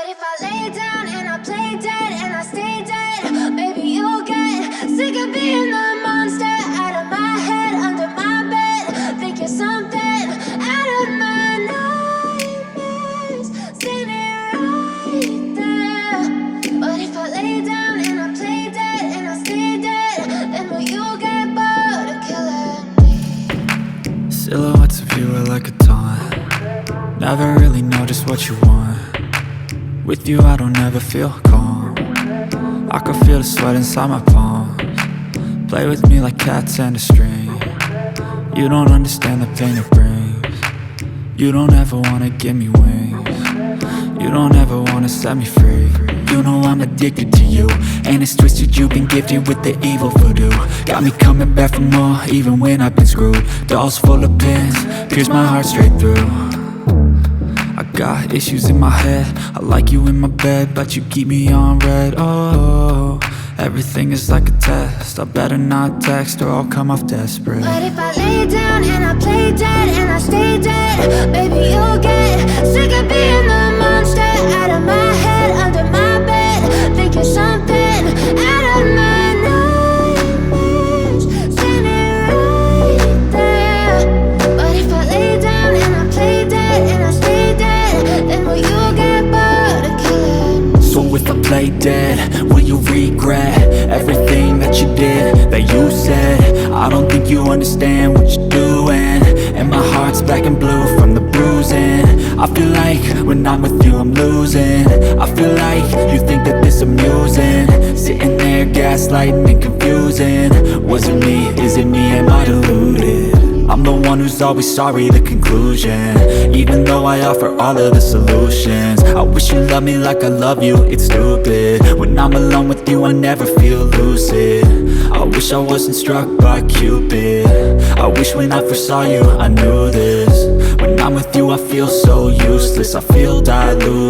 But if I lay down and I play dead and I stay dead, maybe you'll get sick of being the monster out of my head, under my bed. Think you're something out of my nightmares, standing right there. But if I lay down and I play dead and I stay dead, then will you get bored of killing me? Silhouettes of you are like a taunt. Never really know just what you want. With you I don't ever feel calm. I can feel the sweat inside my palms. Play with me like cats and a string. You don't understand the pain it brings. You don't ever wanna give me wings. You don't ever wanna set me free. You know I'm addicted to you, and it's twisted, you've been gifted with the evil voodoo. Got me coming back for more, even when I've been screwed. Dolls full of pins, pierce my heart straight through. I got issues in my head, I like you in my bed, but you keep me on red. Oh, everything is like a test, I better not text or I'll come off desperate. But if I lay down and I play dead and I stay dead, maybe you'll get sick of being the monster out of my head, under my bed. Think you're something out of my nightmares, standing right there. But if I lay down and I play dead and I stay dead, then will you get bored of killing me? So if I play dead, will you regret everything that you did, that you said? I don't think you understand what you're doing, and my heart's black and blue from the bruising. I feel like when I'm with you I'm losing. I feel like you think that this amusing, sitting there gaslighting and confusing. Was it me? Is it me? Am I deluded? I'm the one who's always sorry, the conclusion, even though I offer all of the solutions. I wish you loved me like I love you, it's stupid. When I'm alone with you I never feel lucid. I wish I wasn't struck by Cupid. I wish when I first saw you I knew this. When I'm with you I feel so useless, I feel diluted.